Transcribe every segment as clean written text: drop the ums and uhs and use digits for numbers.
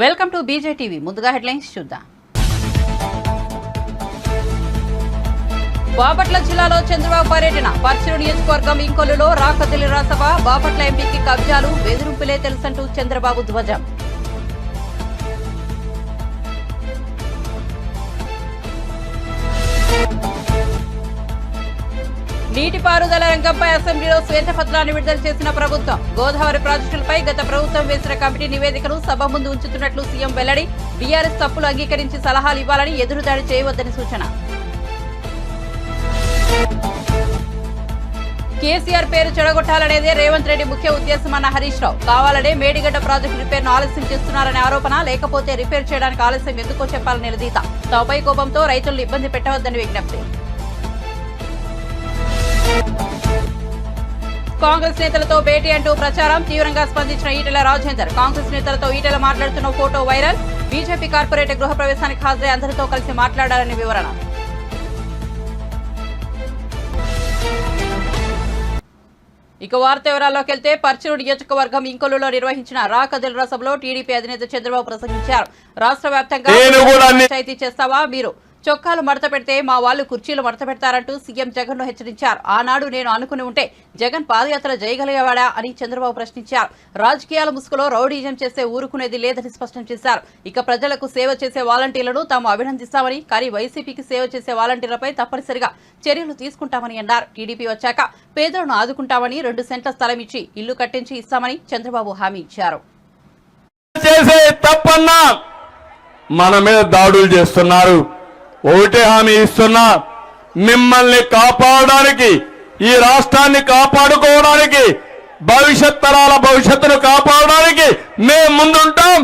Welcome to B J TV. ముందుగా headlines చూద్దాం. బాపట్ల జిల్లాలో చంద్రబాబు పర్యటన. పర్చూరు నియోజకవర్గం ఇంకొల్లులో రాకదిలి రాసభ. బాపట్ల ఎంపీకి కబ్జాలు, బెదిరింపులే తెలుసంటూ చంద్రబాబు ధ్వజం. నీటిపారుదల రంగంపై అసెంబ్లీలో శ్వేతపత్రాన్ని విడుదల చేసిన ప్రభుత్వం. గోదావరి ప్రాజెక్టులపై గత ప్రభుత్వం వేసిన కమిటీ నివేదికను సభ ముందు ఉంచుతున్నట్లు సీఎం వెల్లడి. బీఆర్ఎస్ తప్పులు అంగీకరించి సలహాలు ఇవ్వాలని, ఎదురుదాడి చేయవద్దని సూచన. కేసీఆర్ పేరు చెడగొట్టాలనేదే రేవంత్ రెడ్డి ముఖ్య ఉద్దేశమన్న హరీష్ రావు. కావాలనే మేడిగడ్డ ప్రాజెక్టు రిపేర్ను ఆలస్యం చేస్తున్నారనే ఆరోపణ. లేకపోతే రిపేర్ చేయడానికి ఆలస్యం ఎందుకో చెప్పాలని నిలదీత. తమపై కోపంతో రైతులను ఇబ్బంది పెట్టవద్దని విజ్ఞప్తి. కాంగ్రెస్ నేతలతో భేటీ అంటూ ప్రచారం. తీవ్రంగా స్పందించిన ఈటెల రాజేందర్. కాంగ్రెస్ నేతలతో ఈటెల మాట్లాడుతున్న ఫోటో వైరల్. బీజేపీ కార్పొరేటర్ గృహ ప్రవేశానికి హాజరై అందరితో కలిసి మాట్లాడాలని వివరణ. ఇక వార్త వివరాల్లోకి వెళ్తే, పర్చూరు నియోజకవర్గం ఇంకొల్లులో నిర్వహించిన రాకదిలి సభలో టీడీపీ అధినేత చంద్రబాబు ప్రసంగించారు. రాష్ట్ర వ్యాప్తంగా పంచాయతీ చేస్తావా, మీరు చొక్కాలు మడత పెడితే మా వాళ్లు కుర్చీలు మడత పెడతారంటూ సీఎం జగన్ ను హెచ్చరించారు. ఆనాడు నేను అనుకుని ఉంటే జగన్ పాదయాత్ర చేయగలిగేవాడా అని చంద్రబాబు ప్రశ్నించారు. రాజకీయాల ముసుగులో రౌడీజం చేస్తే ఊరుకునేది లేదని స్పష్టం చేశారు. ఇక ప్రజలకు సేవ చేసే వాలంటీర్లను తాము అభినందిస్తామని, కానీ వైసీపీకి సేవ చేసే వాలంటీర్లపై తప్పనిసరిగా చర్యలు తీసుకుంటామని అన్నారు. టీడీపీ వచ్చాక పేదలను ఆదుకుంటామని, 2 సెంట్ల స్థలం ఇచ్చి ఇల్లు కట్టించి ఇస్తామని చంద్రబాబు హామీ ఇచ్చారు. మన మీద దాడులు చేస్తున్నారు. ఒకటే హామీ ఇస్తున్నా, మిమ్మల్ని కాపాడడానికి, ఈ రాష్ట్రాన్ని కాపాడుకోవడానికి, భవిష్యత్ తరాల భవిష్యత్తును కాపాడడానికి మేము ముందుంటాం.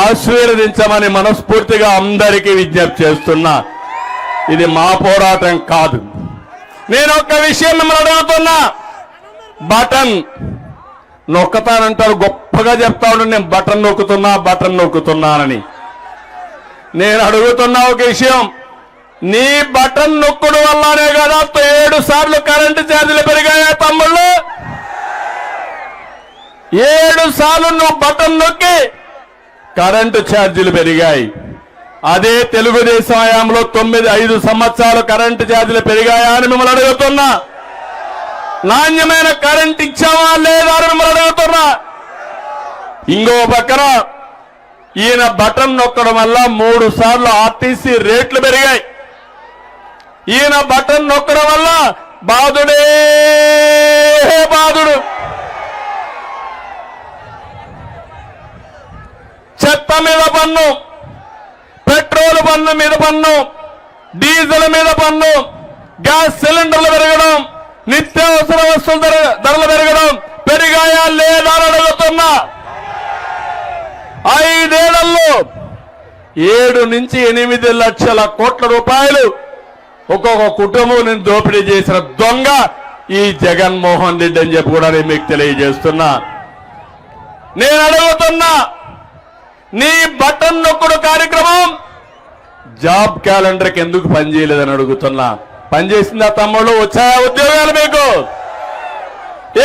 ఆశీర్వదించమని మనస్ఫూర్తిగా అందరికీ విజ్ఞప్తి చేస్తున్నా. ఇది మా పోరాటం కాదు. నేను ఒక్క విషయం మిమ్మల్ని అడుగుతున్నా. బటన్ నొక్కతానంటారు, గొప్పగా చెప్తా ఉంటే నేను బటన్ నొక్కుతున్నానని. నేను అడుగుతున్నా ఒక విషయం, నీ బటన్ నొక్కుడు వల్లనే కదా 7 సార్లు కరెంటు ఛార్జీలు పెరిగాయా తమ్ముళ్ళు? 7 సార్లు నువ్వు బటన్ నొక్కి కరెంటు ఛార్జీలు పెరిగాయి. అదే తెలుగుదేశం హయాంలో 5 సంవత్సరాలు కరెంటు ఛార్జీలు పెరిగాయా అని మిమ్మల్ని అడుగుతున్నా. నాణ్యమైన కరెంట్ ఇచ్చావా లేదా అని మిమ్మల్ని అడుగుతున్నా. ఇంకో పక్కన ఈయన బటన్ నొక్కడం వల్ల 3 సార్లు ఆర్టీసీ రేట్లు పెరిగాయి. ఈయన బటన్ నొక్కడం వల్ల బాధుడే బాధుడు. చెత్త మీద పన్ను, పెట్రోల్ పన్ను మీద పన్ను, డీజిల్ మీద పన్ను, గ్యాస్ సిలిండర్లు పెరగడం, నిత్యావసర వస్తువుల ధరలు పెరగడం పెరిగాయా లేదా అని అడుగుతున్నా. 5 ఏళ్లలో 7 నుంచి 8 లక్షల కోట్ల రూపాయలు ఒక్కొక్క కుటుంబం నేను దోపిడీ చేసిన దొంగ ఈ జగన్మోహన్ రెడ్డి అని చెప్పి కూడా నేను మీకు తెలియజేస్తున్నా. నేను అడుగుతున్నా, నీ బటన్ నొక్కుడు కార్యక్రమం జాబ్ క్యాలెండర్కి ఎందుకు పనిచేయలేదని అడుగుతున్నా. పనిచేసిందా తమ్ముడు? వచ్చాయా ఉద్యోగాలు మీకు?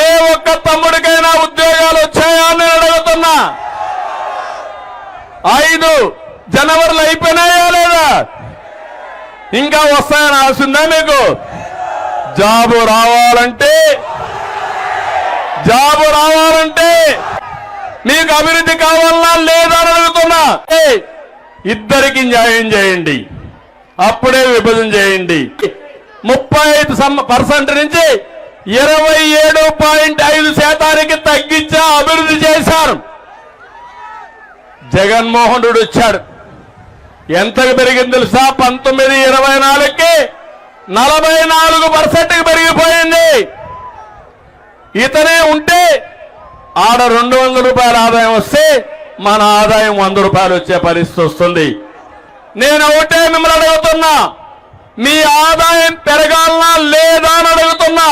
ఏ ఒక్క తమ్ముడికైనా ఉద్యోగాలు వచ్చాయా అని నేను అడుగుతున్నా. 5 జనవరిలో అయిపోయినాయా లేదా? ఇంకా వస్తాయని ఆశుందా మీకు? జాబు రావాలంటే మీకు అభివృద్ధి కావాలన్నా లేదా అని అడుగుతున్నా. ఇద్దరికి న్యాయం చేయండి, అప్పుడే విభజన చేయండి. 35% నుంచి 27.5% తగ్గించా అభివృద్ధి చేశారు. జగన్మోహన్ రెడ్డి వచ్చాడు, ఎంతకు పెరిగింది తెలుసా? 19-24కి 44% పెరిగిపోయింది. ఇతనే ఉంటే ఆడ 200 రూపాయల ఆదాయం వస్తే మన ఆదాయం 100 రూపాయలు వచ్చే పరిస్థితి వస్తుంది. నేను ఒకటే మిమ్మల్ని అడుగుతున్నా, మీ ఆదాయం పెరగాలనా లేదా అని అడుగుతున్నా.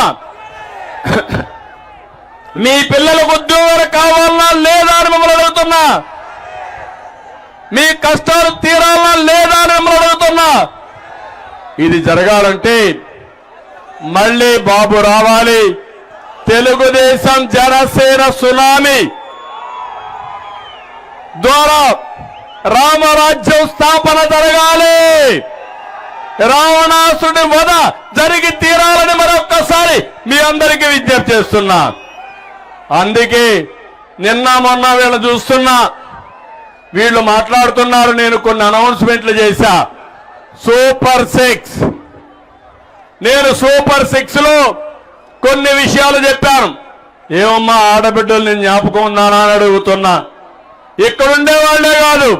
మీ పిల్లలకు ఉద్యోగాలు కావాలనా లేదా అని మిమ్మల్ని అడుగుతున్నా. మీ కష్టాలు తీరాలనా లేదా అని మిమ్మల్ని అడుగుతున్నా. ఇది జరగాలంటే మళ్ళీ బాబు రావాలి. తెలుగుదేశం జనసేన సునామీ ద్వారా రామరాజ్యం స్థాపన జరగాలి, రావణాసుడి వధ జరిగి తీరాలని మరొక్కసారి మీ అందరికీ విజ్ఞప్తి చేస్తున్నా. అందుకే నిన్న మొన్న వీళ్ళు చూస్తున్నా, వీళ్ళు మాట్లాడుతున్నారు. నేను కొన్ని అనౌన్స్మెంట్లు చేశా. సూపర్ 6, నేను సూపర్ 6 లో కొన్ని విషయాలు చెప్పాను. ఏమమ్మా ఆడబిడ్డలు నేను జ్ఞాపకం ఉన్నానా అని అడుగుతున్నా. ఇక్కడుండే వాళ్ళే కాదు,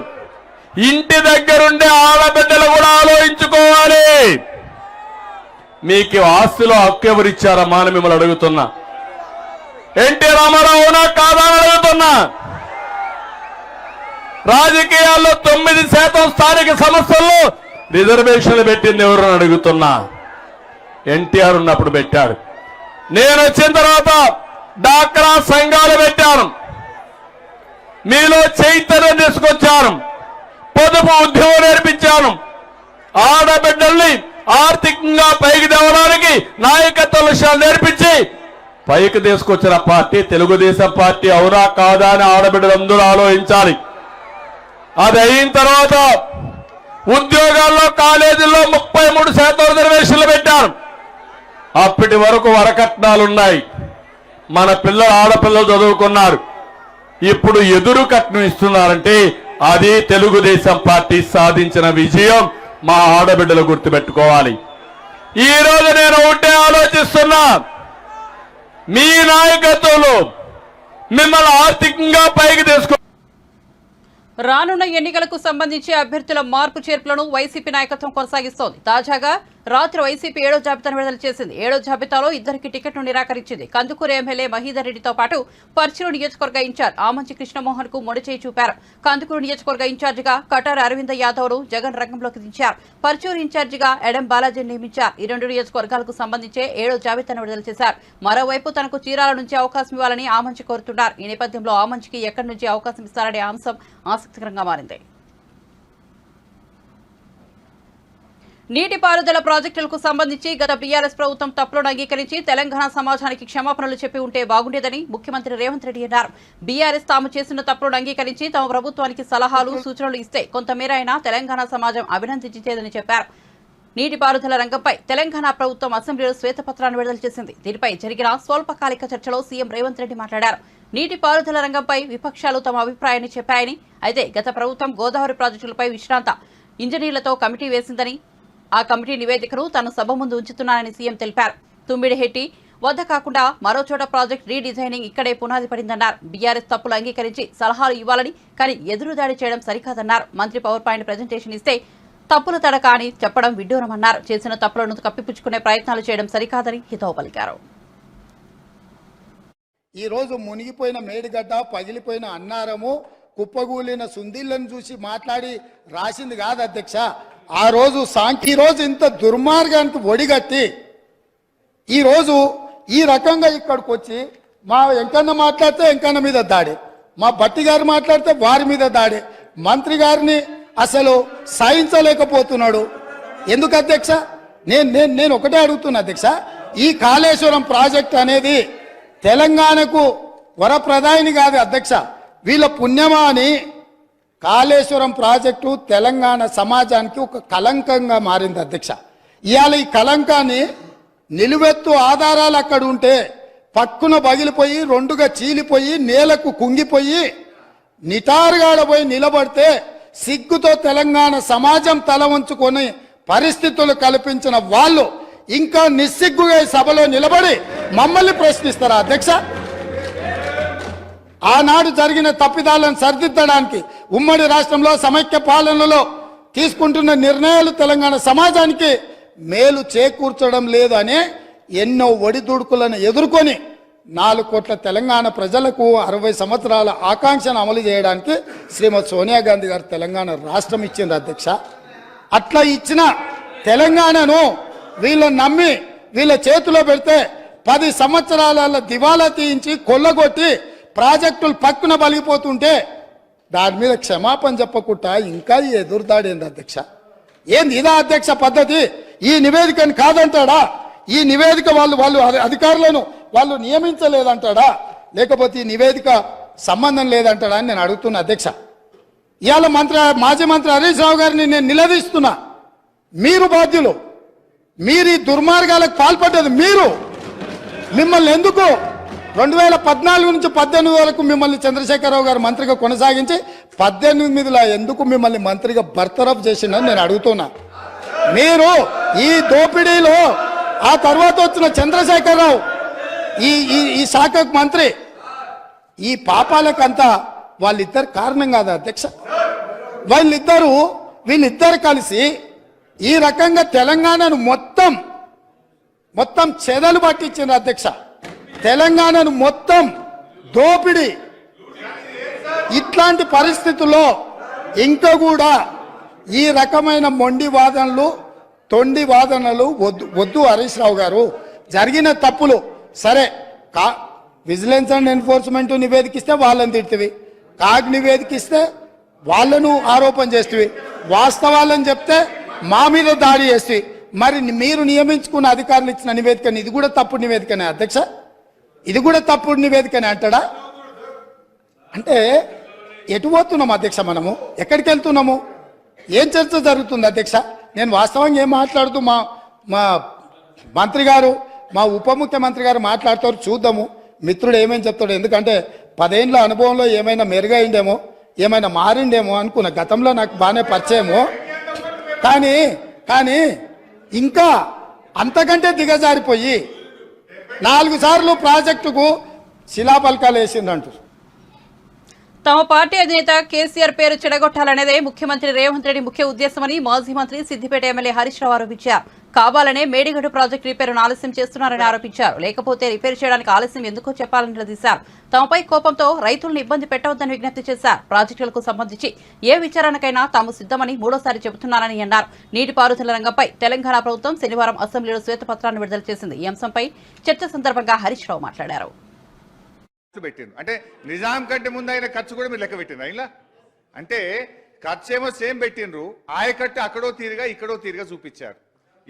ఇంటి దగ్గరుండే ఆడబిడ్డలు కూడా ఆలోచించుకోవాలి. మీకు ఆస్తిలో హక్కు ఎవరిచ్చారమ్మా అని మిమ్మల్ని అడుగుతున్నా. ఎన్టీ రామారావు అవునా కాదా అని అడుగుతున్నా. రాజకీయాల్లో 9% స్థానిక సంస్థల్లో రిజర్వేషన్లు పెట్టింది ఎవరు అని అడుగుతున్నా. ఎన్టీఆర్ ఉన్నప్పుడు పెట్టాడు. నేను వచ్చిన తర్వాత డాక్రా సంఘాలు పెట్టాను, మీలో చైతన్యం తీసుకొచ్చాను, పొదుపు ఉద్యమం నేర్పించాను. ఆడబిడ్డల్ని ఆర్థికంగా పైకి తేవడానికి నాయకత్వ విషయాలు నేర్పించి పైకి తీసుకొచ్చిన పార్టీ తెలుగుదేశం పార్టీ. అవునా కాదా అని ఆడబిడ్డలందరూ ఆలోచించాలి. అది అయిన తర్వాత ఉద్యోగాల్లో కాలేజీల్లో 33% రిజర్వేషన్లు పెట్టారు. అప్పటి వరకు వరకట్నాలున్నాయి. మన పిల్లలు ఆడపిల్లలు చదువుకున్నారు. ఇప్పుడు ఎదురు కట్నం ఇస్తున్నారంటే అది తెలుగుదేశం పార్టీ సాధించిన విజయం. మా ఆడబిడ్డలు గుర్తుపెట్టుకోవాలి. ఈ రోజు నేను ఒకటే ఆలోచిస్తున్నా, మీ నాయకత్వంలో మిమ్మల్ని ఆర్థికంగా పైకి తీసుకు రానున్న ఎన్నికలకు సంబంధించి అభ్యర్థుల మార్పు చేర్పులను వైసీపీ నాయకత్వం కొనసాగిస్తోంది. తాజాగా రాత్రి వైసీపీ 7వ జాబితాను విడుదల చేసింది. 7వ జాబితాలో 2కి టికెట్ను నిరాకరించింది. కందుకూరు ఎమ్మెల్యే మహీధర్ రెడ్డితో పాటు పర్చూరు నియోజకవర్గ ఇన్ఛార్జ్ ఆమంచి కృష్ణమోహన్ కు మొండిచేయి చూపారు. కందుకూరు నియోజకవర్గ ఇన్ఛార్జిగా కటార్ అరవింద యాదవ్ ను జగన్ రంగంలోకి దించారు. పర్చూరు ఇన్ఛార్జిగా ఎడం బాలాజీని నియమించారు. ఈ 2 నియోజకవర్గాలకు సంబంధించే 7వ జాబితాను విడుదల చేశారు. మరోవైపు తనకు చీరాల నుంచి అవకాశం ఇవ్వాలని ఆమంచి కోరుతున్నారు. ఈ నేపథ్యంలో ఆమంచికి ఎక్కడి నుంచి అవకాశం ఇస్తారనే అంశం ఆసక్తికరంగా మారింది. నీటిపారుదల ప్రాజెక్టులకు సంబంధించి గత బీఆర్ఎస్ ప్రభుత్వం తప్పులను అంగీకరించి తెలంగాణ సమాజానికి క్షమాపణలు చెప్పి ఉంటే బాగుండేదని ముఖ్యమంత్రి రేవంత్ రెడ్డి అన్నారు. బీఆర్ఎస్ తాము చేసిన తప్పులను అంగీకరించి తమ ప్రభుత్వానికి సలహాలు సూచనలు ఇస్తే కొంతమేర అయినా తెలంగాణ సమాజం అభినందించేదని చెప్పారు. నీటిపారుదల రంగంపై తెలంగాణ ప్రభుత్వం అసెంబ్లీలో శ్వేతపత్రాన్ని విడుదల చేసింది. దీనిపై జరిగిన స్వల్పకాలిక చర్చలో సీఎం రేవంత్ రెడ్డి మాట్లాడారు. నీటిపారుదల రంగంపై విపక్షాలు తమ అభిప్రాయాన్ని చెప్పాయని, అయితే గత ప్రభుత్వం గోదావరి ప్రాజెక్టులపై విశ్రాంత ఇంజనీర్లతో కమిటీ వేసిందని, ఆ కమిటీ నివేదికను తాను సభ ముందు ఉంచుతున్నానని సీఎం తెలిపారు. తుమ్మిడిహెట్టి వద్ద కాకుండా మరోచోట ప్రాజెక్ట్ రీడిజైనింగ్ ఇక్కడే పునాది పడిందన్నారు. బీఆర్ఎస్ తప్పులు అంగీకరించి సలహాలు ఇవ్వాలని, కానీ ఎదురుదాడి చేయడం సరికాదన్నారు. మంత్రి పవర్ పాయింట్ ప్రజెంటేషన్ ఇస్తే తప్పుల తడక అని చెప్పడం విడ్డూరమన్నారు. చేసిన తప్పులను కప్పిపుచ్చుకునే ప్రయత్నాలు చేయడం సరికాదని హితవు పలికారు. ఈ రోజు మునిగిపోయిన మేడిగడ్డ, పగిలిపోయిన అన్నారము, కుప్పగూలిన సుందీళ్లను చూసి మాట్లాడి రాసింది కాదు అధ్యక్ష. ఆ రోజు ఈరోజు ఇంత దుర్మార్గానికి ఒడిగట్టి ఈరోజు ఈ రకంగా ఇక్కడికి వచ్చి మా వెంకన్న మాట్లాడితే వెంకన్న మీద దాడి, మా బట్టి గారు మాట్లాడితే వారి మీద దాడి, మంత్రి గారిని అసలు సహించలేకపోతున్నాడు. ఎందుకు అధ్యక్ష? నేను ఒకటే అడుగుతున్నా అధ్యక్ష, ఈ కాళేశ్వరం ప్రాజెక్ట్ అనేది తెలంగాణకు వరప్రదాయిని కాదు అధ్యక్ష, వీళ్ళ పుణ్యమా అని కాళేశ్వరం ప్రాజెక్టు తెలంగాణ సమాజానికి ఒక కలంకంగా మారింది అధ్యక్ష. ఇవాళ ఈ కలంకాన్ని నిలువెత్తు ఆధారాలు అక్కడ ఉంటే పక్కున పగిలిపోయి 2గా చీలిపోయి నేలకు కుంగిపోయి నిటారుగాడపోయి నిలబడితే సిగ్గుతో తెలంగాణ సమాజం తల వంచుకొని పరిస్థితులు కల్పించిన వాళ్ళు ఇంకా నిస్సిగ్గుగా సభలో నిలబడి మమ్మల్ని ప్రశ్నిస్తారా అధ్యక్ష? ఆనాడు జరిగిన తప్పిదాలను సరిదిద్దడానికి ఉమ్మడి రాష్ట్రంలో సమైక్య పాలనలో తీసుకుంటున్న నిర్ణయాలు తెలంగాణ సమాజానికి మేలు చేకూర్చడం లేదు అనే ఎన్నో ఒడిదుడుకులను ఎదుర్కొని 4 కోట్ల తెలంగాణ ప్రజలకు 60 సంవత్సరాల ఆకాంక్షను అమలు చేయడానికి శ్రీమతి సోనియా గాంధీ గారు తెలంగాణ రాష్ట్రం ఇచ్చింది అధ్యక్ష. అట్లా ఇచ్చిన తెలంగాణను వీళ్ళని నమ్మి వీళ్ళ చేతిలో పెడితే 10 సంవత్సరాల దివాలా తీయించి కొల్లగొట్టి ప్రాజెక్టులు పక్కున బలిగిపోతుంటే దాని మీద క్షమాపణ చెప్పకుండా ఇంకా ఎదురుదాడేంది అధ్యక్ష? ఏంది ఇదా అధ్యక్ష పద్ధతి? ఈ నివేదికను కాదంటాడా? ఈ నివేదిక వాళ్ళు అధికారులను వాళ్ళు నియమించలేదంటాడా? లేకపోతే ఈ నివేదిక సంబంధం లేదంటాడా అని నేను అడుగుతున్నా అధ్యక్ష. ఇవాళ మాజీ మంత్రి హరీష్ రావు గారిని నేను నిలదీస్తున్నా. మీరు బాధ్యులు, మీరు ఈ దుర్మార్గాలకు పాల్పడ్డది మీరు. మిమ్మల్ని ఎందుకు 2014 నుంచి 18 వరకు మిమ్మల్ని చంద్రశేఖరరావు గారు మంత్రిగా కొనసాగించి 18లో ఎందుకు మిమ్మల్ని మంత్రిగా బర్తరఫ్ చేసిందని నేను అడుగుతున్నా. మీరు ఈ దోపిడీలో ఆ తర్వాత వచ్చిన చంద్రశేఖరరావు ఈ శాఖకు మంత్రి, ఈ పాపాలకంతా వాళ్ళిద్దరు కారణం కాదా అధ్యక్ష? వీళ్ళిద్దరు కలిసి ఈ రకంగా తెలంగాణను మొత్తం చెదలు పట్టించింది అధ్యక్ష. తెలంగాణను మొత్తం దోపిడి. ఇట్లాంటి పరిస్థితుల్లో ఇంకా కూడా ఈ రకమైన మొండి వాదనలు, తొండి వాదనలు వద్దు హరీష్ రావు గారు. జరిగిన తప్పులు సరే, విజిలెన్స్ అండ్ ఎన్ఫోర్స్మెంట్ నివేదికిస్తే వాళ్ళని తిడుతుంది, కాగ్ నివేదికిస్తే వాళ్ళను ఆరోపణ చేస్తుంది, వాస్తవాలని చెప్తే మా మీద దాడి చేస్తుంది. మరి మీరు నియమించుకున్న అధికారులు ఇచ్చిన నివేదికని ఇది కూడా తప్పుడు నివేదికనే అధ్యక్ష? ఇది కూడా తప్పుడు నివేదికనే అంటాడా? అంటే ఎటు పోతున్నాము అధ్యక్ష? మనము ఎక్కడికి వెళ్తున్నాము? ఏం చర్చ జరుగుతుంది అధ్యక్ష? నేను వాస్తవంగా ఏం మాట్లాడుతూ మా మంత్రి గారు, మా ఉప ముఖ్యమంత్రి గారు మాట్లాడతారు, చూద్దాము మిత్రుడు ఏమేమి చెప్తాడు. ఎందుకంటే 10 ఏళ్ల అనుభవంలో ఏమైనా మెరుగైందేమో, ఏమైనా మారిండేమో అనుకున్న. గతంలో నాకు బాగానే పరిచయమో, కానీ ఇంకా అంతకంటే దిగజారిపోయి 4 సార్లు ప్రాజెక్టుకు శిలాఫలకాలు వేసిందంటూ. తమ పార్టీ అధినేత కేసీఆర్ పేరు చెడగొట్టాలనేదే ముఖ్యమంత్రి రేవంత్ రెడ్డి ముఖ్య ఉద్దేశమని మాజీ మంత్రి సిద్దిపేట ఎమ్మెల్యే హరీష్ రావు ఆరోపించారు. కావాలనే మేడిగడ్డ ప్రాజెక్టు రిపేరును ఆలస్యం చేస్తున్నారని ఆరోపించారు. లేకపోతే రిపేరు చేయడానికి ఆలస్యం ఎందుకో చెప్పాలని నిలదీశారు. తమపై కోపంతో రైతులను ఇబ్బంది పెట్టవద్దని విజ్ఞప్తి చేశారు. ప్రాజెక్టులకు సంబంధించి ఏ విచారణకైనా తాము సిద్ధమని 3వ సారి చెబుతున్నారని అన్నారు. నీటిపారుదల రంగంపై తెలంగాణ ప్రభుత్వం శనివారం అసెంబ్లీలో శ్వేతపత్రాన్ని విడుదల చేసింది. ఈ అంశంపై చర్చ సందర్భంగా హరీష్ రావు మాట్లాడారు. అంటే నిజాం కంటే ముందు ఆయన ఖర్చు కూడా మీరు లెక్క పెట్టిండ్రు. ఇలా అంటే ఖర్చు ఏమో సేమ్ పెట్టిండ్రు, ఆయకట్టు అక్కడో తీరుగా ఇక్కడో తీరుగా చూపించారు.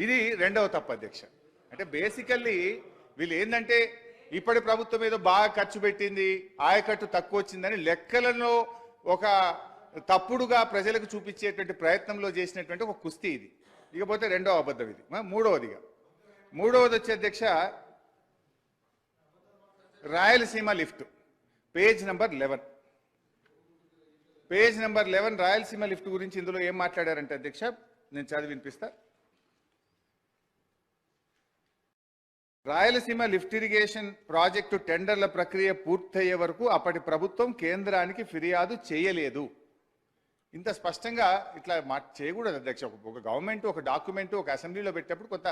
ఇది రెండవ తప్పు అధ్యక్ష. అంటే బేసికల్లీ వీళ్ళు ఏంటంటే ఇప్పటి ప్రభుత్వం ఏదో బాగా ఖర్చు పెట్టింది, ఆయకట్టు తక్కువ వచ్చిందని లెక్కలలో ఒక తప్పుడుగా ప్రజలకు చూపించేటువంటి ప్రయత్నంలో చేసినటువంటి ఒక కుస్తీ ఇది. ఇకపోతే రెండవ అబద్ధం ఇది. మూడవది వచ్చే అధ్యక్ష, Rayalaseema lift page number 11 Rayalaseema lift గురించి ఇందులో ఏం మాట్లాడారంటే అధ్యక్ష, నేను చదివి వినిపిస్తా. రాయలసీమ లిఫ్ట్ ఇరిగేషన్ ప్రాజెక్టు టెండర్ల ప్రక్రియ పూర్తయ్యే వరకు అప్పటి ప్రభుత్వం కేంద్రానికి ఫిర్యాదు చేయలేదు. ఇంత స్పష్టంగా ఇట్లా చేయకూడదు అధ్యక్ష. ఒక గవర్నమెంట్ ఒక డాక్యుమెంట్ ఒక అసెంబ్లీలో పెట్టేప్పుడు కొంత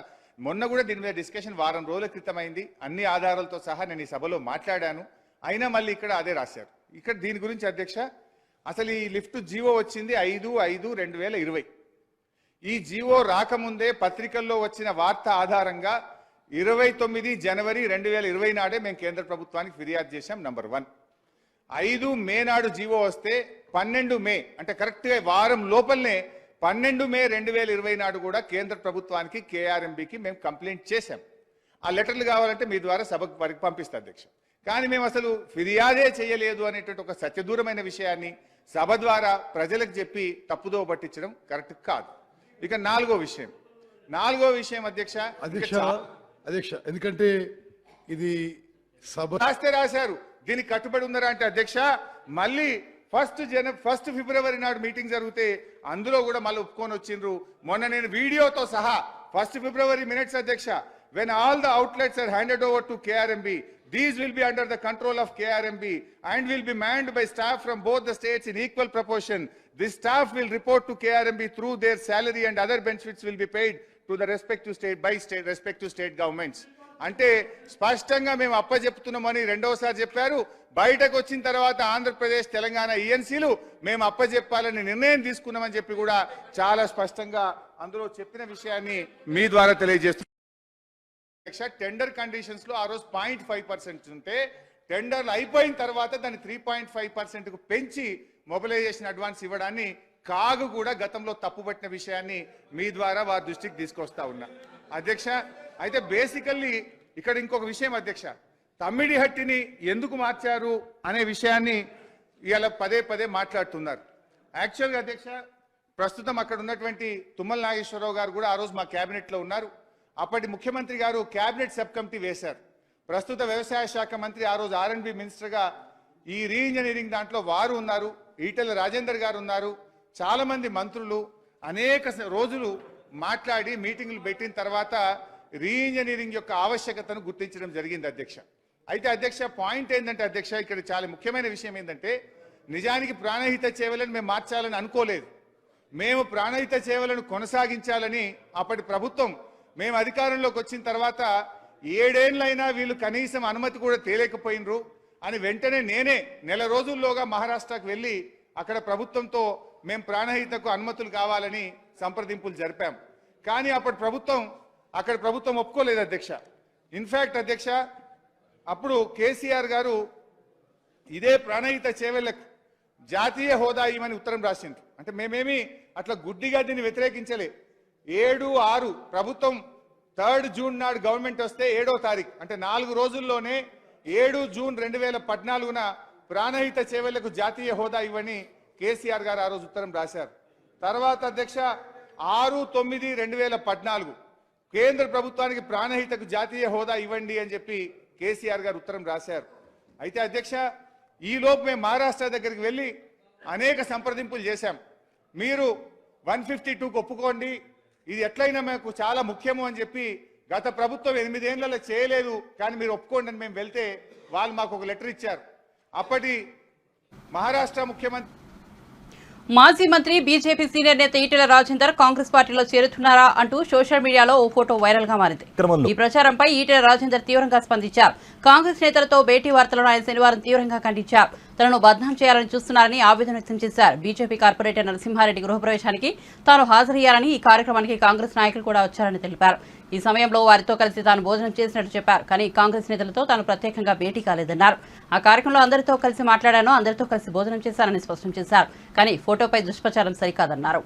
మొన్న కూడా దీని మీద డిస్కషన్ వారం రోజుల క్రితం అయింది. అన్ని ఆధారాలతో సహా నేను ఈ సభలో మాట్లాడాను. అయినా మళ్ళీ ఇక్కడ అదే రాశారు. ఇక్కడ దీని గురించి అధ్యక్ష, అసలు ఈ లిఫ్ట్ జీవో వచ్చింది 5/5/2020. ఈ జీవో రాకముందే పత్రికల్లో వచ్చిన వార్త ఆధారంగా 29 జనవరి 2020 నాడే మేము కేంద్ర ప్రభుత్వానికి ఫిర్యాదు చేశాం. నంబర్ 1. 5 మే నాడు జీవో వస్తే 12 మే అంటే కరెక్ట్గా వారం లోపలనే 12 మే 2020 నాడు కూడా కేంద్ర ప్రభుత్వానికి కేఆర్ఎంబికి మేము కంప్లైంట్ చేశాం. ఆ లెటర్లు కావాలంటే మీ ద్వారా సభకు వారికి పంపిస్తా అధ్యక్ష. కానీ మేము అసలు ఫిర్యాదే చేయలేదు అనేటువంటి ఒక సత్యదూరమైన విషయాన్ని సభ ద్వారా ప్రజలకు చెప్పి తప్పుదో పట్టించడం కరెక్ట్ కాదు. ఇక నాలుగో విషయం అధ్యక్ష ఎందుకంటే ఇది సభ రాశారు, దీనికి కట్టుబడి ఉన్నారా అంటే అధ్యక్ష, మళ్ళీ 1 ఫిబ్రవరి నాడు మీటింగ్ జరిగితే అందులో కూడా మళ్ళీ ఒప్పుకొని వచ్చిండ్రు. మొన్న నేను వీడియోతో సహా 1 ఫిబ్రవరి మినిట్స్ అధ్యక్ష, when all the outlets are handed over to KRMB, these will be under the control of KRMB and will be manned by staff from both the states in equal proportion. This staff will report to KRMB through their salary and other benefits will be paid to the respective state governments. అంటే స్పష్టంగా మేము అప్పచెప్తున్నామని రెండోసారి చెప్పారు. బయటకు వచ్చిన తర్వాత ఆంధ్రప్రదేశ్ తెలంగాణ ఈఎన్సీలు మేము అప్పచెప్పాలని నిర్ణయం తీసుకున్నామని చెప్పి కూడా చాలా స్పష్టంగా అందులో చెప్పిన విషయాన్ని మీ ద్వారా తెలియజేస్తున్నాం. టెండర్ కండిషన్స్ లో ఆ రోజు 0.5% ఉంటే టెండర్లు అయిపోయిన తర్వాత దాన్ని 3.5%కు పెంచి మొబిలైజేషన్ అడ్వాన్స్ ఇవ్వడాన్ని కాగు కూడా గతంలో తప్పుపట్టిన విషయాన్ని మీ ద్వారా వారి దృష్టికి తీసుకొస్తా ఉన్నా అధ్యక్ష. అయితే బేసికల్లీ ఇక్కడ ఇంకొక విషయం అధ్యక్ష, తమ్మిడిహట్టిని ఎందుకు మార్చారు అనే విషయాన్ని ఇవాళ పదే మాట్లాడుతున్నారు. యాక్చువల్గా అధ్యక్ష ప్రస్తుతం అక్కడ ఉన్నటువంటి తుమ్మల నాగేశ్వరరావు గారు కూడా ఆ రోజు మా క్యాబినెట్లో ఉన్నారు. అప్పటి ముఖ్యమంత్రి గారు క్యాబినెట్ సబ్ కమిటీ వేశారు. ప్రస్తుత వ్యవసాయ శాఖ మంత్రి ఆ రోజు R&B మినిస్టర్గా ఈ రీఇంజనీరింగ్ దాంట్లో వారు ఉన్నారు, ఈటెల రాజేందర్ గారు ఉన్నారు, చాలా మంది మంత్రులు అనేక రోజులు మాట్లాడి మీటింగులు పెట్టిన తర్వాత రీఇంజనీరింగ్ యొక్క ఆవశ్యకతను గుర్తించడం జరిగింది అధ్యక్ష. అయితే అధ్యక్ష పాయింట్ ఏంటంటే అధ్యక్ష ఇక్కడ చాలా ముఖ్యమైన విషయం ఏంటంటే నిజానికి ప్రాణహిత సేవలను మేము మార్చాలని అనుకోలేదు. మేము ప్రాణహిత సేవలను కొనసాగించాలని అప్పటి ప్రభుత్వం మేము అధికారంలోకి వచ్చిన తర్వాత 7 ఏళ్లైనా వీళ్ళు కనీసం అనుమతి కూడా తేలేకపోయినరు అని వెంటనే నేనే నెల రోజుల్లోగా మహారాష్ట్రకు వెళ్ళి అక్కడ ప్రభుత్వంతో మేము ప్రాణహితకు అనుమతులు కావాలని సంప్రదింపులు జరిపాం. కానీ అప్పటి ప్రభుత్వం ఒప్పుకోలేదు అధ్యక్ష. ఇన్ఫ్యాక్ట్ అధ్యక్ష అప్పుడు కేసీఆర్ గారు ఇదే ప్రాణహిత సేవలకు జాతీయ హోదా ఇవ్వమని ఉత్తరం రాసింది. అంటే మేమేమి అట్లా గుడ్డిగా దీన్ని వ్యతిరేకించలే. 7/6 ప్రభుత్వం 3 జూన్ నాడు గవర్నమెంట్ వస్తే 7వ తారీఖు అంటే 4 రోజుల్లోనే 7 జూన్ 2014న ప్రాణహిత సేవలకు జాతీయ హోదా ఇవ్వని కేసీఆర్ గారు ఆ రోజు ఉత్తరం రాశారు. తర్వాత అధ్యక్ష 6/9/2014 కేంద్ర ప్రభుత్వానికి ప్రాణహితకు జాతీయ హోదా ఇవ్వండి అని చెప్పి కేసీఆర్ గారు ఉత్తరం రాశారు. అయితే అధ్యక్ష ఈలోపు మేము మహారాష్ట్ర దగ్గరికి వెళ్ళి అనేక సంప్రదింపులు చేశాం. మీరు 152కు ఒప్పుకోండి, ఇది ఎట్లయినా మాకు చాలా ముఖ్యము అని చెప్పి గత ప్రభుత్వం 8 ఏళ్లలో చేయలేదు కానీ మీరు ఒప్పుకోండి అని మేము వెళ్తే వాళ్ళు మాకు ఒక లెటర్ ఇచ్చారు. అప్పటి మహారాష్ట్ర ముఖ్యమంత్రి మాజీ మంత్రి బీజేపీ సీనియర్ నేత ఈటెల రాజేందర్ కాంగ్రెస్ పార్టీలో చేరుతున్నారా అంటూ సోషల్ మీడియాలో ఓ ఫోటో వైరల్ గా మారింది. ఈ ప్రచారంపై ఈటెల రాజేందర్ తీవ్రంగా స్పందించారు. కాంగ్రెస్ నేతలతో భేటీ వార్తలను ఆయన శనివారం తీవ్రంగా ఖండించారు. తనను బద్నాం చేయాలని చూస్తున్నారని ఆవేదన వ్యక్తం చేశారు. బీజేపీ కార్పొరేటర్ నరసింహారెడ్డి గృహప్రవేశానికి తాను హాజరయ్యారని, ఈ కార్యక్రమానికి కాంగ్రెస్ నాయకులు కూడా వచ్చారని తెలిపారు. ఈ సమయంలో వారితో కలిసి తాను భోజనం చేసినట్టు చెప్పారు. కానీ కాంగ్రెస్ నేతలతో తాను ప్రత్యేకంగా భేటీ కాలేదన్నారు. ఆ కార్యక్రమంలో అందరితో కలిసి మాట్లాడాను, అందరితో కలిసి భోజనం చేశానని స్పష్టం చేశారు. కానీ ఫోటోపై దుష్ప్రచారం సరికాదన్నారు.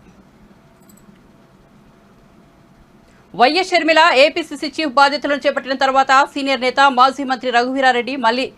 వైఎస్ షర్మిల ఏపీసీసీ చీఫ్ బాధ్యతలను చేపట్టిన తర్వాత సీనియర్ నేత మాజీ మంత్రి రఘువీరారెడ్డి మళ్లీ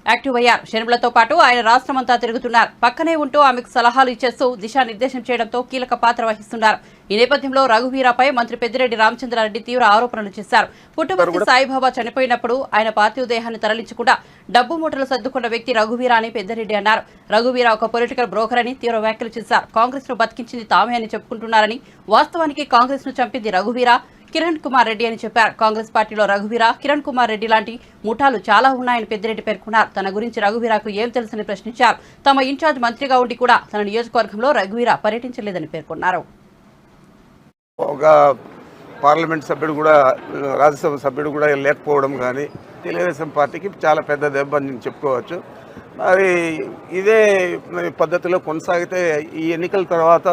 యాక్టివ్ అయ్యారు. షర్మిలతో పాటు ఆయన రాష్ట్రమంతా తిరుగుతున్నారు. పక్కనే ఉంటూ ఆమెకు సలహాలు ఇచ్చేస్తూ దిశానిర్దేశం చేయడంతో కీలక పాత్ర వహిస్తున్నారు. ఈ నేపథ్యంలో రఘువీరాపై మంత్రి పెద్దిరెడ్డి రామచంద్రారెడ్డి తీవ్ర ఆరోపణలు చేశారు. పుట్టపర్తి సాయిబాబా చనిపోయినప్పుడు ఆయన పార్థివ దేహాన్ని తరలించకుండా డబ్బు మూటలు సర్దుకున్న వ్యక్తి రఘువీరా అని పెద్దిరెడ్డి అన్నారు. రఘువీరా ఒక పొలిటికల్ బ్రోకర్ అని తీవ్ర వ్యాఖ్యలు చేశారు. కాంగ్రెస్ ను బతికించింది తామే అని చెప్పుకుంటున్నారని, వాస్తవానికి కాంగ్రెస్ ను చంపింది రఘువీరా, కిరణ్ కుమార్ రెడ్డి అని చెప్పారు. కాంగ్రెస్ పార్టీలో రఘువీరా, కిరణ్ కుమార్ రెడ్డి లాంటి ముఠాలు చాలా ఉన్నాయని పెద్దిరెడ్డి పేర్కొన్నారు. తన గురించి రఘువీరాకు ఏం తెలుసని ప్రశ్నించారు. తమ ఇన్ఛార్జ్ మంత్రిగా ఉండి కూడా తన నియోజకవర్గంలో రఘువీరా పర్యటించలేదని పేర్కొన్నారు. ఒక పార్లమెంట్ సభ్యుడు కూడా, రాజ్యసభ సభ్యుడు కూడా లేకపోవడం కానీ తెలుగుదేశం పార్టీకి చాలా పెద్ద దెబ్బ అని చెప్పుకోవచ్చు. మరి ఇదే పద్ధతిలో కొనసాగితే ఈ ఎన్నికల తర్వాత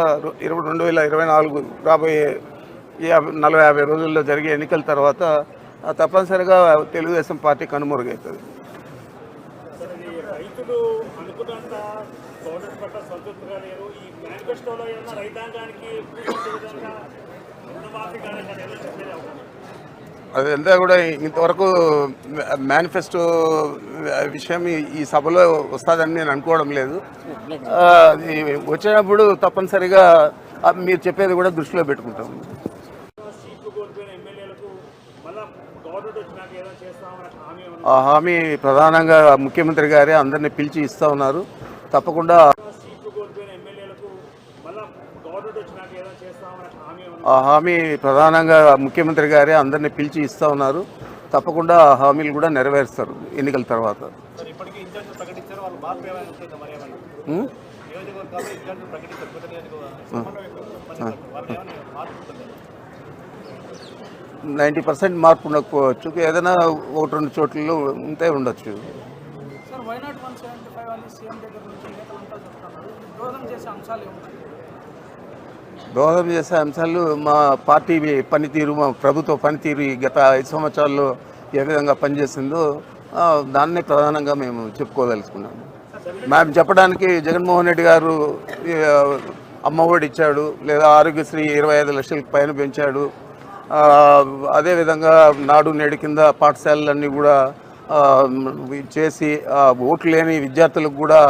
2024 రాబోయే 40-50 రోజుల్లో జరిగే ఎన్నికల తర్వాత తప్పనిసరిగా తెలుగుదేశం పార్టీ కనుమరుగవుతుంది. రైతులు అనుకున్నంత గవర్నమెంట్ పట్ల సంతృప్తిగా లేరు. ఈ మేనిఫెస్టోలో ఏమన్నా రైతాంగానికి అదంతా కూడా ఇంతవరకు మేనిఫెస్టో విషయం ఈ సభలో వస్తుందని నేను అనుకోవడం లేదు. అది వచ్చినప్పుడు తప్పనిసరిగా మీరు చెప్పేది కూడా దృష్టిలో పెట్టుకుంటాం. ఆ హామీ ప్రధానంగా ముఖ్యమంత్రి గారే అందరినీ పిలిచి ఇస్తా ఉన్నారు. తప్పకుండా ఆ హామీ ప్రధానంగా ముఖ్యమంత్రి గారే అందరినీ పిలిచి ఇస్తా ఉన్నారు. తప్పకుండా ఆ హామీలు కూడా నెరవేరుస్తారు ఎన్నికల తర్వాత. 90% మార్పు ఉండకపోవచ్చు, ఏదైనా 1-2 చోట్లలో ఉంటే ఉండొచ్చు. దోహదం చేసే అంశాలు మా పార్టీ పనితీరు, మా ప్రభుత్వ పనితీరు గత 5 సంవత్సరాల్లో ఏ విధంగా పనిచేసిందో దాన్నే ప్రధానంగా మేము చెప్పుకోదలుచుకున్నాము. మేము చెప్పడానికి జగన్మోహన్ రెడ్డి గారు అమ్మఒడి ఇచ్చాడు, లేదా ఆరోగ్యశ్రీ 25 లక్షలకు పైన పెంచాడు. అదేవిధంగా నాడు నేడు కింద పాఠశాలలన్నీ కూడా చేసి ఓట్లు లేని విద్యార్థులకు కూడా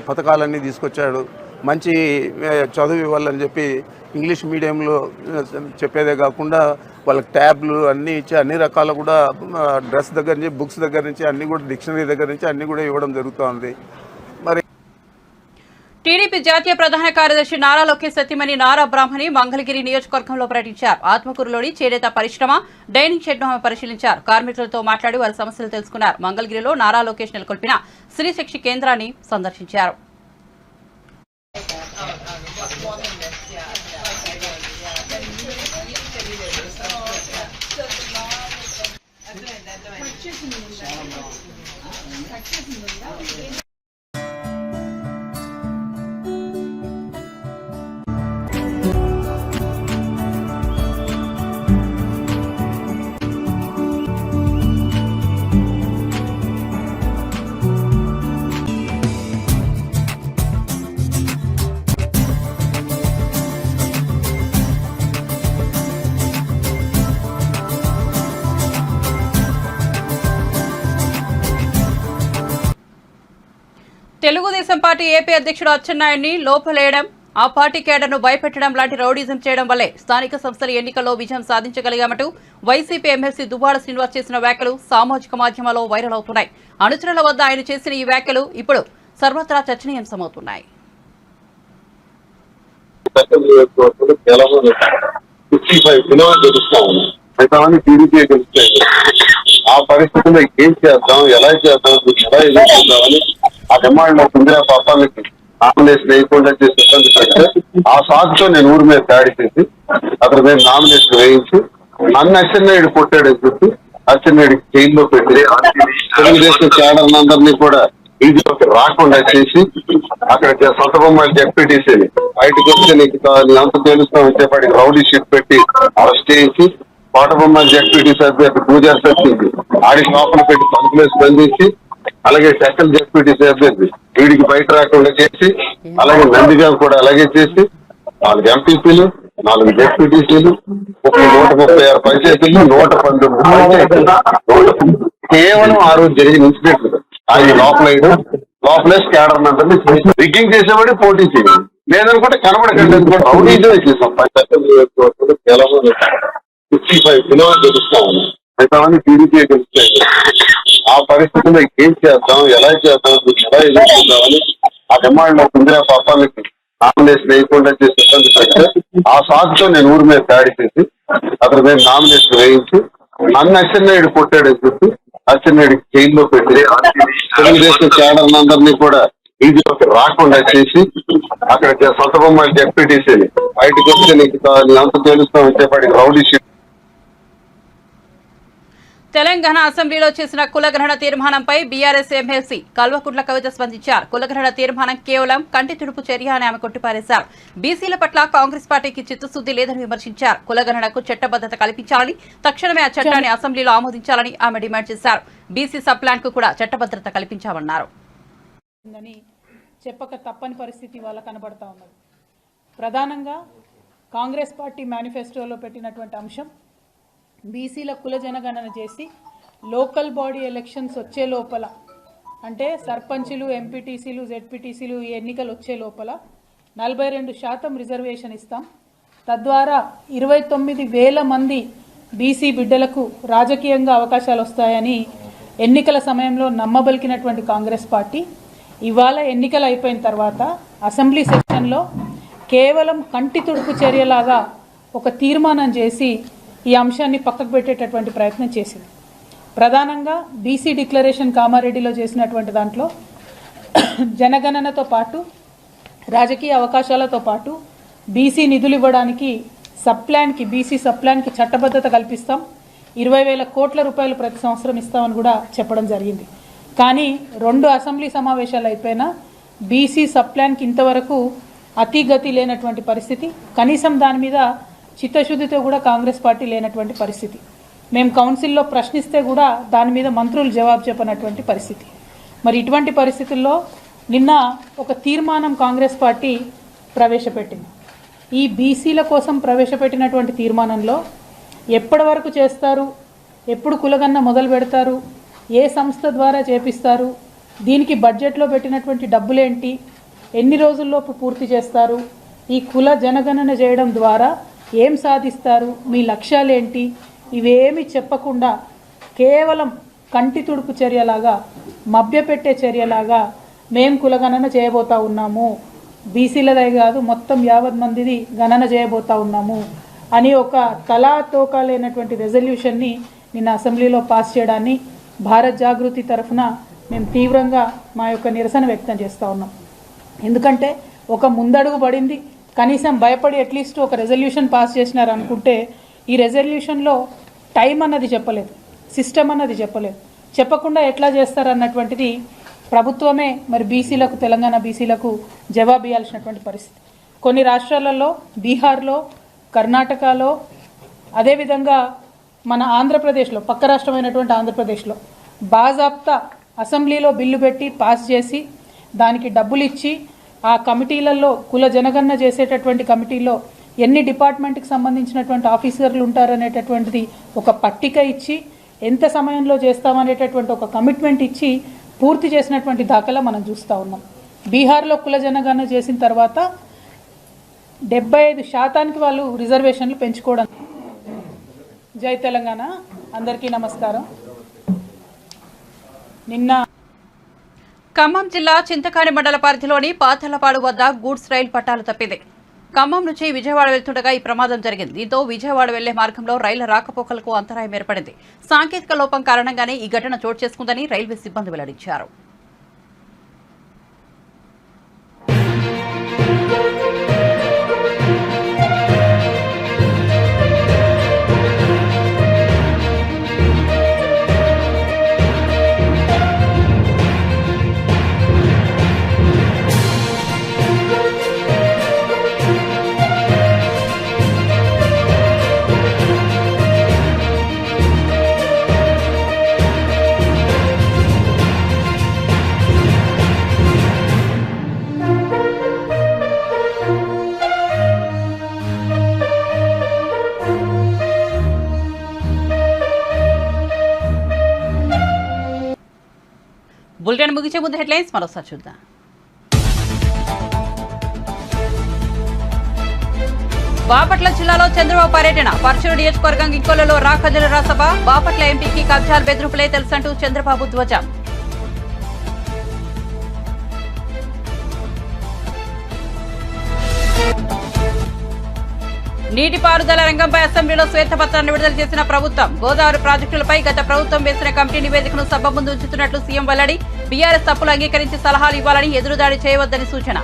పథకాలన్నీ తీసుకొచ్చాడు. మంచి చదువు ఇవ్వాలని చెప్పి ఇంగ్లీష్ మీడియంలో చెప్పేదే కాకుండా వాళ్ళకి ట్యాబ్లు అన్నీ ఇచ్చి అన్ని రకాల కూడా డ్రెస్ దగ్గర నుంచి బుక్స్ దగ్గర నుంచి అన్నీ కూడా డిక్షనరీ దగ్గర నుంచి అన్నీ కూడా ఇవ్వడం జరుగుతుంది. మరి టీడీపీ జాతీయ ప్రధాన కార్యదర్శి నారా లోకేష్ సతీమణి నారా బ్రాహ్మణి మంగళగిరి నియోజకవర్గంలో పర్యటించారు. ఆత్మకూరులోని చేనేత పరిశ్రమ డైనింగ్ షెడ్ను ఆమె పరిశీలించారు. కార్మికులతో మాట్లాడి వారి సమస్యలు తెలుసుకున్నారు. మంగళగిరిలో నారా లోకేష్ నెలకొల్పిన స్త్రీశక్తి కేంద్రాన్ని సందర్శించారు. తెలుగుదేశం పార్టీ ఏపీ అధ్యక్షుడు అచ్చెన్నాయుడిని లోపలేయడం, ఆ పార్టీ కేడర్ను భయపెట్టడం లాంటి రౌడీజం చేయడం వల్లే స్థానిక సంస్థల ఎన్నికల్లో విజయం సాధించగలిగామంటూ వైసీపీ ఎమ్మెల్సీ దువ్వాడ శ్రీనివాస్ చేసిన వ్యాఖ్యలు సామాజిక మాధ్యమాల్లో వైరల్ అవుతున్నాయి. అనుచరుల వద్ద ఆయన చేసిన ఈ వ్యాఖ్యలు ఇప్పుడు సర్వత్రా చర్చనీయాంశమవుతున్నాయి. ఆ పరిస్థితుల్లో ఏం చేద్దాం, ఎలా చేద్దాం, ఎలా ఎదుర్కొందామని ఆ డిమాండ్ ఇందిరా పాపాలకి నామినేషన్ వేయకుండా చేసి ఇబ్బంది పెడితే ఆ సాగుతో నేను ఊరి మీద దాడి చేసి అతని మీద నామినేషన్ వేయించి నన్ను అచ్చెన్నాయుడు కొట్టాడని చెప్పి అచ్చెన్నాయుడికి జైల్లో పెట్టి తెలుగుదేశం క్యాడర్ అందరినీ కూడా వీధిలోకి రాకుండా చేసి అక్కడ సొంత బొమ్మలు జెడ్పీటీసీని బయటకు వస్తే నీ అంత తెలుస్తామని చెప్పి రౌడీ షీట్ పెట్టి అరెస్ట్ చేసి కోటబొమ్మ జెడ్పీటీసీ అభ్యర్థి పూజారి సత్యకి ఆడికి లోపల పెట్టి పంతులేసి బంధించి అలాగే సెకండ్ జెడ్పీటీసీ అభ్యర్థి వీడికి బయట రాకుండా చేసి అలాగే నందిగాం కూడా అలాగే చేసి 4 ఎంపీపీలు 4 జెడ్పీటీసీలు 136 పంచాయతీలు 119 కేవలం ఆ రోజు జరిగిన ఇన్సిడెంట్ ఆయన లోపలేసి క్యాడర్ అందరినీ రిగ్గింగ్ చేసేవాడి పోటీ చేయాలి లేదనుకుంటే కనబడకండి అనుకోండి రౌడీజమే చేసాం. 65 కిలోలు గెలుస్తామని మిగతామని టీడీపీ గెలుస్తాయి. ఆ పరిస్థితుల్లో ఏం చేద్దాం, ఎలా చేద్దాం, ఎలా ఎదుర్కొందామని ఆ డిమాండ్ ఇందిరా పాపాలకి నామినేషన్ వేయకుండా చేసి ఇబ్బంది పెడితే ఆ సాగుతో నేను ఊరి మీద దాడి చేసి అతని మీద నామినేషన్ వేయించి నన్ను అచ్చెన్నాయుడు కొట్టాడని చెప్పి అచ్చెన్నాయుడికి జైల్లో పెట్టి తెలుగుదేశం క్యాడర్ అందరినీ కూడా వీధిలోకి రాకుండా చేసి అక్కడ సొంత బొమ్మలు జెడ్పీటీసీని బయటకు వస్తే నీ అంత తెలుస్తామని చెప్పి రౌడీ షీట్. తెలంగాణ అసెంబ్లీలో చేసిన కులగ్రహణ తీర్మానంపై బీఆర్ఎస్ ఎమ్మెల్సీ కల్వకుంట్ల కవిత స్పందించారు. కులగ్రహణ తీర్మానం కేవలం కంటి తుడుపు చర్య అని ఆమె కొట్టిపారేశారు. బీసీల పట్ల కాంగ్రెస్ పార్టీకి చిత్తశుద్ది లేదని విమర్శించారు. కులగ్రహణకు చట్టబద్దత కల్పించాలని, తక్షణమే ఆ చట్టాన్ని అసెంబ్లీలో ఆమోదించాలని ఆమె డిమాండ్ చేశారు. బీసీ సబ్ ప్లాన్ కు కూడా చట్టభద్రత కల్పించామన్నారు. చెప్పక తప్పని పరిస్థితి వాళ్ళ కనబడతా ఉన్నది. ప్రధానంగా కాంగ్రెస్ పార్టీ మేనిఫెస్టోలో పెట్టినటువంటి అంశం బీసీల కుల జనగణన చేసి లోకల్ బాడీ ఎలక్షన్స్ వచ్చే లోపల, అంటే సర్పంచులు, ఎంపీటీసీలు, జెడ్పీటీసీలు ఎన్నికలు వచ్చే లోపల 42% రిజర్వేషన్ ఇస్తాం. తద్వారా 29,000 మంది బీసీ బిడ్డలకు రాజకీయంగా అవకాశాలు వస్తాయని ఎన్నికల సమయంలో నమ్మబలికినటువంటి కాంగ్రెస్ పార్టీ ఇవాళ ఎన్నికలు అయిపోయిన తర్వాత అసెంబ్లీ సెషన్లో కేవలం కంటి తుడుపు చర్యలాగా ఒక తీర్మానం చేసి ఈ అంశాన్ని పక్కకు పెట్టేటటువంటి ప్రయత్నం చేసింది. ప్రధానంగా బీసీ డిక్లరేషన్ కామారెడ్డిలో చేసినటువంటి దాంట్లో జనగణనతో పాటు రాజకీయ అవకాశాలతో పాటు బీసీ నిధులు ఇవ్వడానికి బీసీ సబ్ ప్లాన్కి చట్టబద్ధత కల్పిస్తాం, 20,000 కోట్ల రూపాయలు ప్రతి సంవత్సరం ఇస్తామని కూడా చెప్పడం జరిగింది. కానీ 2 అసెంబ్లీ సమావేశాలు అయిపోయినా బీసీ సబ్ ప్లాన్కి ఇంతవరకు అతిగతి లేనటువంటి పరిస్థితి, కనీసం దాని మీద చిత్తశుద్ధితో కూడా కాంగ్రెస్ పార్టీ లేనటువంటి పరిస్థితి. మేము కౌన్సిల్లో ప్రశ్నిస్తే కూడా దాని మీద మంత్రులు జవాబు చెప్పనటువంటి పరిస్థితి. మరి ఇటువంటి పరిస్థితుల్లో నిన్న ఒక తీర్మానం కాంగ్రెస్ పార్టీ ప్రవేశపెట్టింది. ఈ బీసీల కోసం ప్రవేశపెట్టినటువంటి తీర్మానంలో ఎప్పటి వరకు చేస్తారు, ఎప్పుడు కులగన్న మొదలు పెడతారు, ఏ సంస్థ ద్వారా చేపిస్తారు, దీనికి బడ్జెట్లో పెట్టినటువంటి డబ్బులేంటి, ఎన్ని రోజుల్లోపు పూర్తి చేస్తారు, ఈ కుల జనగణన చేయడం ద్వారా ఏం సాధిస్తారు, మీ లక్ష్యాలేంటి, ఇవేమి చెప్పకుండా కేవలం కంటి తుడుపు చర్యలాగా, మభ్యపెట్టే చర్యలాగా మేము కులగణన చేయబోతా ఉన్నాము, బీసీలదే కాదు మొత్తం 50 మందిది గణన చేయబోతా ఉన్నాము అని ఒక తలాతోకా లేనటువంటి రెజల్యూషన్ని నిన్న అసెంబ్లీలో పాస్ చేయడాన్ని భారత్ జాగృతి తరఫున మేము తీవ్రంగా మా యొక్క నిరసన వ్యక్తం చేస్తూ ఉన్నాం. ఎందుకంటే ఒక ముందడుగు పడింది, కనీసం భయపడి అట్లీస్ట్ ఒక రెజల్యూషన్ పాస్ చేసినారు అనుకుంటే ఈ రెజల్యూషన్లో టైం అన్నది చెప్పలేదు, సిస్టమ్ అన్నది చెప్పలేదు. చెప్పకుండా ఎట్లా చేస్తారన్నటువంటిది ప్రభుత్వమే మరి బీసీలకు, తెలంగాణ బీసీలకు జవాబు ఇవ్వాల్సినటువంటి పరిస్థితి. కొన్ని రాష్ట్రాలలో, బీహార్లో, కర్ణాటకలో, అదేవిధంగా మన ఆంధ్రప్రదేశ్లో, పక్క రాష్ట్రమైనటువంటి ఆంధ్రప్రదేశ్లో బాజాప్తా అసెంబ్లీలో బిల్లు పెట్టి పాస్ చేసి దానికి డబ్బులు ఇచ్చి ఆ కమిటీలలో కుల జనగణన చేసేటటువంటి కమిటీలో ఎన్ని డిపార్ట్మెంట్కి సంబంధించినటువంటి ఆఫీసర్లు ఉంటారనేటటువంటిది ఒక పట్టిక ఇచ్చి ఎంత సమయంలో చేస్తామనేటటువంటి ఒక కమిట్మెంట్ ఇచ్చి పూర్తి చేసినటువంటి దాఖలా మనం చూస్తూ ఉన్నాం. బీహార్లో కుల జనగణన చేసిన తర్వాత 75% వాళ్ళు రిజర్వేషన్లు పెంచుకోవడం. జై తెలంగాణ, అందరికీ నమస్కారం. నిన్న ఖమ్మం జిల్లా చింతకాని మండల పరిధిలోని పాతలపాడు వద్ద గూడ్స్ రైలు పట్టాలు తప్పింది. ఖమ్మం నుంచి విజయవాడ వెళ్తుండగా ఈ ప్రమాదం జరిగింది. దీంతో విజయవాడ వెళ్లే మార్గంలో రైళ్ల రాకపోకలకు అంతరాయం ఏర్పడింది. సాంకేతిక లోపం కారణంగానే ఈ ఘటన చోటు చేసుకుందని రైల్వే సిబ్బంది వెల్లడించారు. బులెటిన్ ముగించే ముందు హెడ్లైన్స్ మరోసారి చూద్దాం. బాపట్ల జిల్లాలో చంద్రబాబు పర్యటన. పర్చూరు నియోజకవర్గం ఇంకొల్లులో రాకదిల సభ. బాపట్ల ఎంపీకి కబ్జాలు బెదిరింపులే తెలుసంటూ చంద్రబాబు ధ్వజం. నీటిపారుదల రంగంపై అసెంబ్లీలో శ్వేతపత్రాన్ని విడుదల చేసిన ప్రభుత్వం. గోదావరి ప్రాజెక్టులపై గత ప్రభుత్వం వేసిన కమిటీ నివేదికను సభ ముందు ఉంచుతున్నట్లు సీఎం వెల్లడి. బీఆర్ఎస్ తప్పులు అంగీకరించి సలహాలు ఇవ్వాలని, ఎదురుదాడి చేయవద్దని సూచన.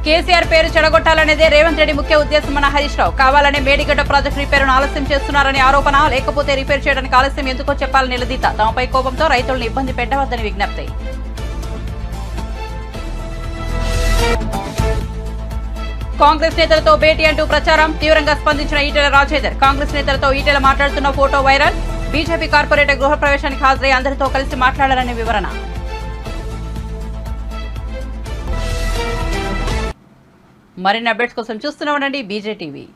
కేసీఆర్ పేరు చెడగొట్టాలనేదే రేవంత్ రెడ్డి ముఖ్య ఉద్దేశమన్న హరీష్ రావు. కావాలనే మేడిగడ్డ ప్రాజెక్టు రిపేరును ఆలస్యం చేస్తున్నారని ఆరోపణ. లేకపోతే రిపేర్ చేయడానికి ఆలస్యం ఎందుకో చెప్పాలని నిలదీత. తమపై కోపంతో రైతులను ఇబ్బంది పెట్టవద్దని విజ్ఞప్తి. కాంగ్రెస్ నేతలతో భేటీ అంటూ ప్రచారం. తీవ్రంగా స్పందించిన ఈటెల రాజేందర్. కాంగ్రెస్ నేతలతో ఈటెల మాట్లాడుతున్న ఫోటో వైరల్. బీజేపీ కార్పొరేటర్ గృహ ప్రవేశానికి హాజరై అందరితో కలిసి మాట్లాడారని వివరణ. మరిన్ని అప్డేట్స్ కోసం చూస్తూనే ఉండండి బీజేటీవీ.